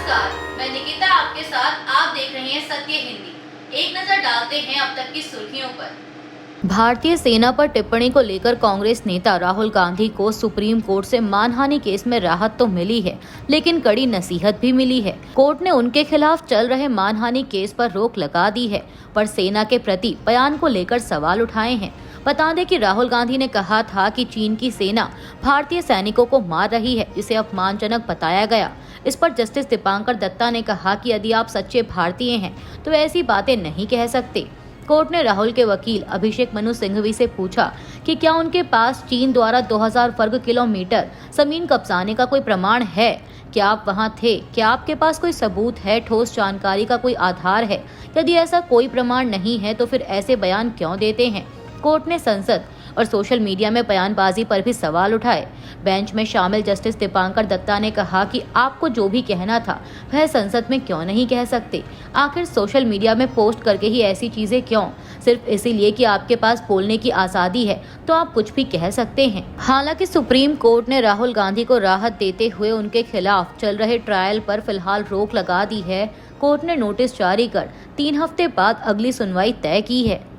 नमस्कार, मैं निकिता आपके साथ। आप देख रहे हैं सत्य हिंदी। एक नजर डालते हैं अब तक की सुर्खियों पर। भारतीय सेना पर टिप्पणी को लेकर कांग्रेस नेता राहुल गांधी को सुप्रीम कोर्ट से मानहानि केस में राहत तो मिली है, लेकिन कड़ी नसीहत भी मिली है। कोर्ट ने उनके खिलाफ चल रहे मानहानि केस पर रोक लगा दी है, पर सेना के प्रति बयान को लेकर सवाल उठाए हैं। बता दें कि राहुल गांधी ने कहा था कि चीन की सेना भारतीय सैनिकों को मार रही है, जिसे अपमानजनक बताया गया। इस पर जस्टिस दीपांकर दत्ता ने कहा कि यदि आप सच्चे भारतीय हैं तो ऐसी बातें नहीं कह सकते। कोर्ट ने राहुल के वकील अभिषेक मनु सिंघवी से पूछा कि क्या उनके पास चीन द्वारा 2000 वर्ग किलोमीटर जमीन कब्जाने का कोई प्रमाण है। क्या आप वहां थे? क्या आपके पास कोई सबूत है, ठोस जानकारी का कोई आधार है? यदि ऐसा कोई प्रमाण नहीं है तो फिर ऐसे बयान क्यों देते हैं? कोर्ट ने संसद और सोशल मीडिया में बयानबाजी पर भी सवाल उठाए। बेंच में शामिल जस्टिस दीपांकर दत्ता ने कहा कि आपको जो भी कहना था वह संसद में क्यों नहीं कह सकते? आखिर सोशल मीडिया में पोस्ट करके ही ऐसी चीजें क्यों? सिर्फ इसीलिए कि आपके पास बोलने की आजादी है तो आप कुछ भी कह सकते हैं। हालांकि सुप्रीम कोर्ट ने राहुल गांधी को राहत देते हुए उनके खिलाफ चल रहे ट्रायल पर फिलहाल रोक लगा दी है। कोर्ट ने नोटिस जारी कर 3 हफ्ते बाद अगली सुनवाई तय की है।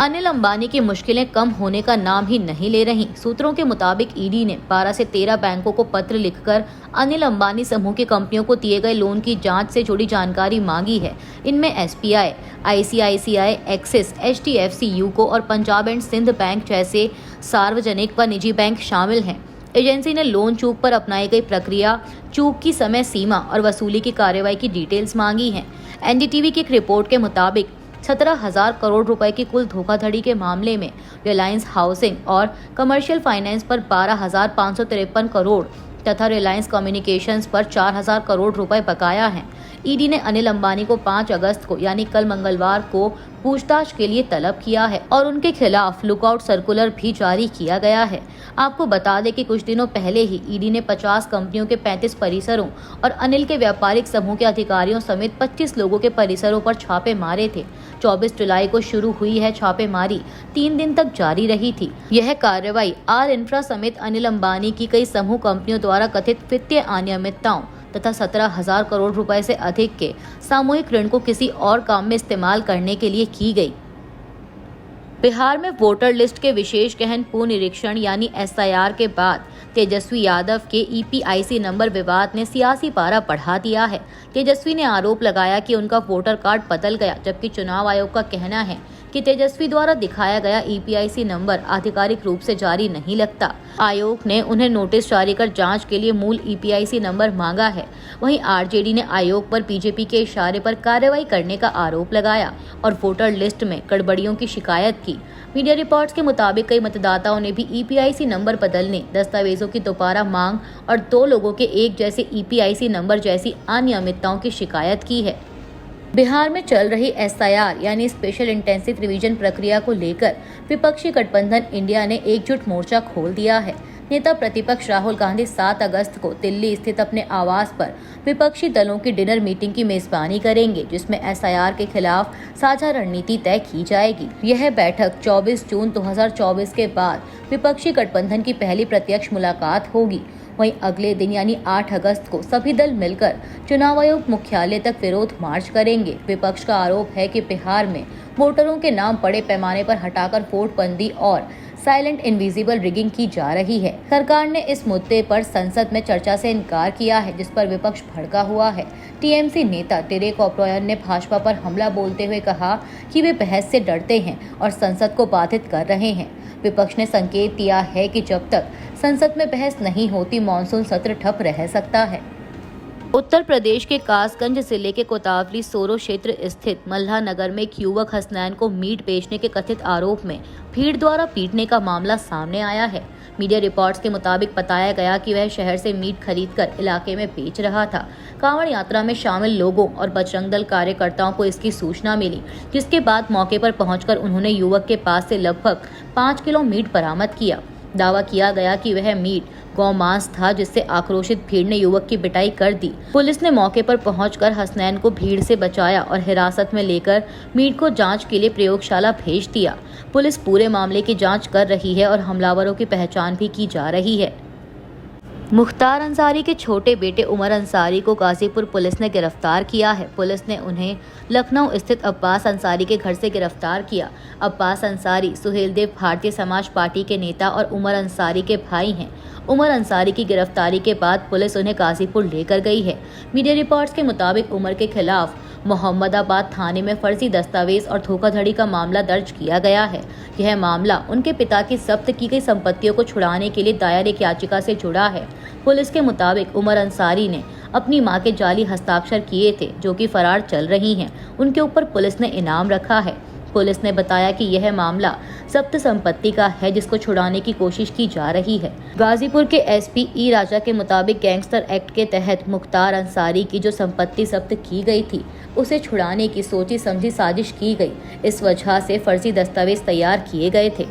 अनिल अंबानी की मुश्किलें कम होने का नाम ही नहीं ले रही। सूत्रों के मुताबिक ईडी ने 12 से 13 बैंकों को पत्र लिखकर अनिल अंबानी समूह की कंपनियों को दिए गए लोन की जांच से जुड़ी जानकारी मांगी है। इनमें SBI, ICICI, axis, HDFC, UCO और पंजाब एंड सिंध बैंक जैसे सार्वजनिक व निजी बैंक शामिल हैं। एजेंसी ने लोन चूक पर अपनाई गई प्रक्रिया, चूक की समय सीमा और वसूली की कार्रवाई की डिटेल्स मांगी हैं। एनडीटीवी की एक रिपोर्ट के मुताबिक 17,000 करोड़ रुपए की कुल धोखाधड़ी के मामले में रिलायंस हाउसिंग और कमर्शियल फाइनेंस पर 12,553 करोड़ तथा रिलायंस कम्युनिकेशंस पर 4,000 करोड़ रुपए बकाया हैं। ईडी ने अनिल अंबानी को 5 अगस्त को यानी कल मंगलवार को पूछताछ के लिए तलब किया है और उनके खिलाफ लुकआउट सर्कुलर भी जारी किया गया है। आपको बता दें कि कुछ दिनों पहले ही ईडी ने 50 कंपनियों के 35 परिसरों और अनिल के व्यापारिक समूह के अधिकारियों समेत 25 लोगों के परिसरों पर छापे मारे थे। 24 जुलाई को शुरू हुई है छापेमारी, 3 दिन तक जारी रही थी। यह कार्रवाई आर इंफ्रा समेत अनिल अंबानी की कई समूह कंपनियों द्वारा कथित वित्तीय अनियमितताओं तथा 17,000 करोड़ रुपए से अधिक के सामूहिक ऋण को किसी और काम में इस्तेमाल करने के लिए की गई। बिहार में वोटर लिस्ट के विशेष गहन पुनरीक्षण यानी एसआईआर के बाद तेजस्वी यादव के ईपीआईसी नंबर विवाद ने सियासी पारा बढ़ा दिया है। तेजस्वी ने आरोप लगाया कि उनका वोटर कार्ड बदल गया, जबकि चुनाव आयोग का कहना है कि तेजस्वी द्वारा दिखाया गया ईपीआईसी नंबर आधिकारिक रूप से जारी नहीं लगता। आयोग ने उन्हें नोटिस जारी कर जांच के लिए मूल ईपीआईसी नंबर मांगा है। वहीं आरजेडी ने आयोग पर बीजेपी के इशारे पर कार्रवाई करने का आरोप लगाया और वोटर लिस्ट में गड़बड़ियों की शिकायत की। मीडिया रिपोर्ट्स के मुताबिक कई मतदाताओं ने भी ईपीआईसी नंबर बदलने, दस्तावेजों की दोबारा मांग और 2 लोगों के एक जैसे ईपीआईसी नंबर जैसी अनियमितताओं की शिकायत की है। बिहार में चल रही एसआईआर यानी स्पेशल इंटेंसिव रिवीजन प्रक्रिया को लेकर विपक्षी गठबंधन इंडिया ने एकजुट मोर्चा खोल दिया है। नेता प्रतिपक्ष राहुल गांधी 7 अगस्त को दिल्ली स्थित अपने आवास पर विपक्षी दलों की डिनर मीटिंग की मेजबानी करेंगे, जिसमें एसआईआर के खिलाफ साझा रणनीति तय की जाएगी। यह बैठक 24 जून 2024 के बाद विपक्षी गठबंधन की पहली प्रत्यक्ष मुलाकात होगी। वहीं अगले दिन यानी 8 अगस्त को सभी दल मिलकर चुनाव आयोग मुख्यालय तक विरोध मार्च करेंगे। विपक्ष का आरोप है कि बिहार में वोटरों के नाम बड़े पैमाने पर हटाकर वोटबंदी और साइलेंट इनविजिबल रिगिंग की जा रही है। सरकार ने इस मुद्दे पर संसद में चर्चा से इनकार किया है, जिस पर विपक्ष भड़का हुआ है। टीएमसी नेता डेरेक ओब्रायन ने भाजपा पर हमला बोलते हुए कहा कि वे बहस से डरते हैं और संसद को बाधित कर रहे हैं। विपक्ष ने संकेत दिया है कि जब तक संसद में बहस नहीं होती, मानसून सत्र ठप रह सकता है। उत्तर प्रदेश के कासगंज जिले के कोतावली सोरो क्षेत्र स्थित मल्हा नगर में एक युवक हसनैन को मीट बेचने के कथित आरोप में भीड़ द्वारा पीटने का मामला सामने आया है। मीडिया रिपोर्ट्स के मुताबिक बताया गया कि वह शहर से मीट खरीदकर इलाके में बेच रहा था। कांवड़ यात्रा में शामिल लोगों और बजरंग दल कार्यकर्ताओं को इसकी सूचना मिली, जिसके बाद मौके पर पहुंचकर उन्होंने युवक के पास से लगभग 5 किलो मीट बरामद किया। दावा किया गया कि वह मीट गौमांस था, जिससे आक्रोशित भीड़ ने युवक की पिटाई कर दी। पुलिस ने मौके पर पहुंचकर हसनैन को भीड़ से बचाया और हिरासत में लेकर मीट को जांच के लिए प्रयोगशाला भेज दिया। पुलिस पूरे मामले की जांच कर रही है और हमलावरों की पहचान भी की जा रही है। मुख्तार अंसारी के छोटे बेटे उमर अंसारी को गाजीपुर पुलिस ने गिरफ्तार किया है। पुलिस ने उन्हें लखनऊ स्थित अब्बास अंसारी के घर से गिरफ्तार किया। अब्बास अंसारी सुहेलदेव भारतीय समाज पार्टी के नेता और उमर अंसारी के भाई हैं। उमर अंसारी की गिरफ्तारी के बाद पुलिस उन्हें गाजीपुर लेकर गई है। मीडिया रिपोर्ट्स के मुताबिक उमर के खिलाफ मोहम्मदाबाद थाने में फर्जी दस्तावेज और धोखाधड़ी का मामला दर्ज किया गया है। यह मामला उनके पिता की जब्त की गई संपत्तियों को छुड़ाने के लिए दायर एक याचिका से जुड़ा है। पुलिस के मुताबिक उमर अंसारी ने अपनी मां के जाली हस्ताक्षर किए थे, जो कि फरार चल रही हैं। उनके ऊपर पुलिस ने इनाम रखा है। पुलिस ने बताया कि यह मामला जब्त संपत्ति का है, जिसको छुड़ाने की कोशिश की जा रही है। गाजीपुर के एसपी ई राजा के मुताबिक गैंगस्टर एक्ट के तहत मुख्तार अंसारी की जो संपत्ति जब्त की गई थी, उसे छुड़ाने की सोची समझी साजिश की गई। इस वजह से फर्जी दस्तावेज तैयार किए गए थे।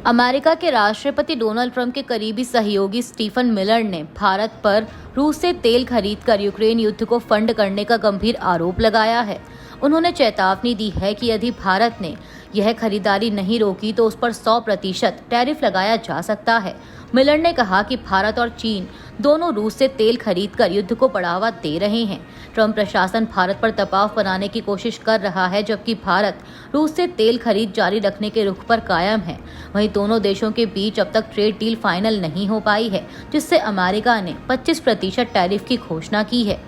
अमेरिका के राष्ट्रपति डोनाल्ड ट्रंप के करीबी सहयोगी स्टीफन मिलर ने भारत पर रूस से तेल खरीदकर यूक्रेन युद्ध को फंड करने का गंभीर आरोप लगाया है। उन्होंने चेतावनी दी है कि यदि भारत ने यह खरीदारी नहीं रोकी तो उस पर 100% टैरिफ लगाया जा सकता है। मिलर ने कहा कि भारत और चीन दोनों रूस से तेल खरीदकर युद्ध को बढ़ावा दे रहे हैं। ट्रंप प्रशासन भारत पर दबाव बनाने की कोशिश कर रहा है, जबकि भारत रूस से तेल खरीद जारी रखने के रुख पर कायम है। वहीं दोनों देशों के बीच अब तक ट्रेड डील फाइनल नहीं हो पाई है, जिससे अमेरिका ने 25% टैरिफ की घोषणा की है।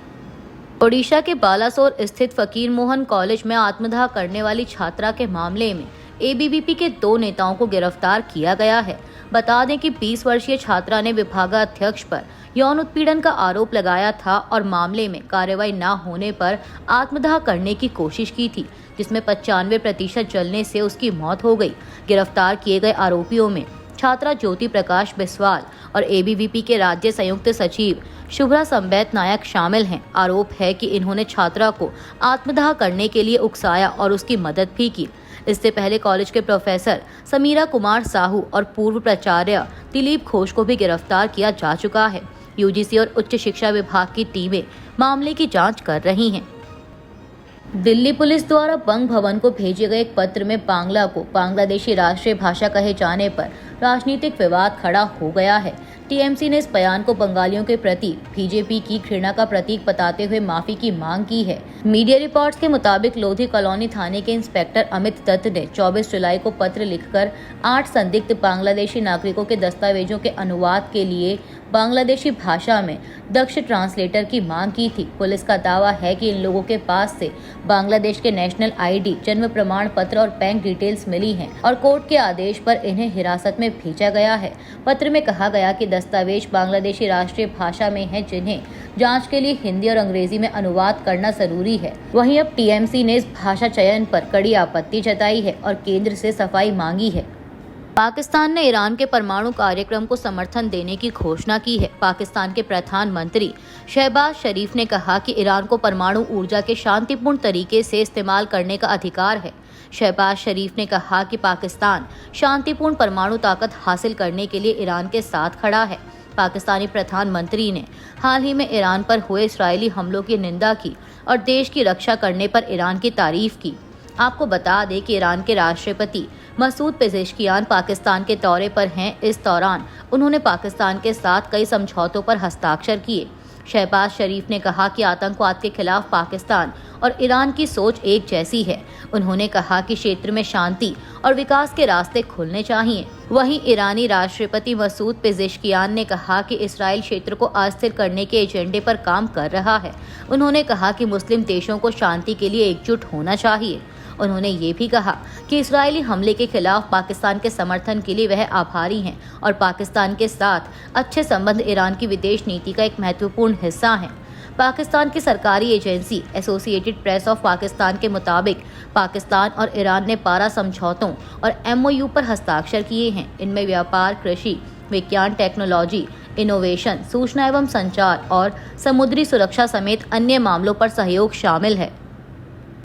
ओडिशा के बालासोर स्थित फकीर मोहन कॉलेज में आत्मदाह करने वाली छात्रा के मामले में एबीवीपी के 2 नेताओं को गिरफ्तार किया गया है। बता दें कि 20 वर्षीय छात्रा ने विभागाध्यक्ष पर यौन उत्पीड़न का आरोप लगाया था और मामले में कार्रवाई न होने पर आत्मदाह करने की कोशिश की थी, जिसमें 95% जलने से उसकी मौत हो गई। गिरफ्तार किए गए आरोपियों में छात्रा ज्योति प्रकाश बिस्वाल और एबीवीपी के राज्य संयुक्त सचिव शुभ्रा संबैत नायक शामिल हैं। आरोप है कि इन्होंने छात्रा को आत्मदाह करने के लिए उकसाया और उसकी मदद भी की। इससे पहले कॉलेज के प्रोफेसर समीरा कुमार साहू और पूर्व प्राचार्य दिलीप घोष को भी गिरफ्तार किया जा चुका है। यूजीसी और उच्च शिक्षा विभाग की टीमें मामले की जांच कर रही हैं। दिल्ली पुलिस द्वारा बंग भवन को भेजे गए एक पत्र में बांग्ला को बांग्लादेशी राष्ट्रीय भाषा कहे जाने पर राजनीतिक विवाद खड़ा हो गया है। टीएमसी ने इस बयान को बंगालियों के प्रति बीजेपी की घृणा का प्रतीक बताते हुए माफी की मांग की है। मीडिया रिपोर्ट्स के मुताबिक लोधी कॉलोनी थाने के इंस्पेक्टर अमित दत्त ने 24 जुलाई को पत्र लिखकर 8 संदिग्ध बांग्लादेशी नागरिकों के दस्तावेजों के अनुवाद के लिए बांग्लादेशी भाषा में दक्ष ट्रांसलेटर की मांग की थी। पुलिस का दावा है कि इन लोगों के पास से बांग्लादेश के नेशनल आईडी, जन्म प्रमाण पत्र और बैंक डिटेल्स मिली हैं और कोर्ट के आदेश पर इन्हें हिरासत में भेजा गया है। पत्र में कहा गया कि दस्तावेज बांग्लादेशी राष्ट्रीय भाषा में हैं, जिन्हें जांच के लिए हिंदी और अंग्रेजी में अनुवाद करना जरूरी है। वहीं अब टीएमसी ने इस भाषा चयन पर कड़ी आपत्ति जताई है और केंद्र से सफाई मांगी है। पाकिस्तान ने ईरान के परमाणु कार्यक्रम को समर्थन देने की घोषणा की है। पाकिस्तान के प्रधानमंत्री शहबाज शरीफ ने कहा कि ईरान को परमाणु ऊर्जा के शांतिपूर्ण तरीके से इस्तेमाल करने का अधिकार है। शहबाज शरीफ ने कहा कि पाकिस्तान शांतिपूर्ण परमाणु ताकत हासिल करने के लिए ईरान के साथ खड़ा है। पाकिस्तानी प्रधानमंत्री ने हाल ही में ईरान पर हुए इस्राएली हमलों की निंदा की और देश की रक्षा करने पर ईरान की तारीफ की। आपको बता दें कि ईरान के राष्ट्रपति मसूद पेजेश्कियान पाकिस्तान के दौरे पर हैं। इस दौरान उन्होंने पाकिस्तान के साथ कई समझौतों पर हस्ताक्षर किए। शहबाज शरीफ ने कहा कि आतंकवाद के खिलाफ पाकिस्तान और ईरान की सोच एक जैसी है। उन्होंने कहा कि क्षेत्र में शांति और विकास के रास्ते खुलने चाहिए। वहीं ईरानी राष्ट्रपति मसूद पेजेश्कियान ने कहा कि इसराइल क्षेत्र को अस्थिर करने के एजेंडे पर काम कर रहा है। उन्होंने कहा कि मुस्लिम देशों को शांति के लिए एकजुट होना चाहिए। उन्होंने ये भी कहा कि इजरायली हमले के खिलाफ पाकिस्तान के समर्थन के लिए वह आभारी हैं और पाकिस्तान के साथ अच्छे संबंध ईरान की विदेश नीति का एक महत्वपूर्ण हिस्सा हैं। पाकिस्तान की सरकारी agency associated press of Pakistan के मुताबिक पाकिस्तान और ईरान ने 12 समझौतों और MOU पर हस्ताक्षर किए हैं। इनमें व्यापार, कृषि, विज्ञान, टेक्नोलॉजी, इनोवेशन, सूचना एवं संचार और समुद्री सुरक्षा समेत अन्य मामलों पर सहयोग शामिल है।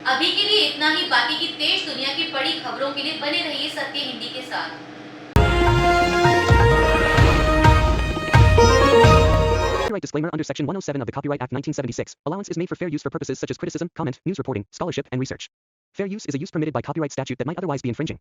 अभी के लिए इतना ही। बाकी की देश दुनिया की बड़ी खबरों के लिए बने रहिए सत्य हिंदी के साथ। Copyright disclaimer under Section 107 of the Copyright Act 1976. Allowance is made for fair use for purposes such as criticism, comment, news reporting, scholarship, and research. Fair use is a use permitted by copyright statute that might otherwise be infringing.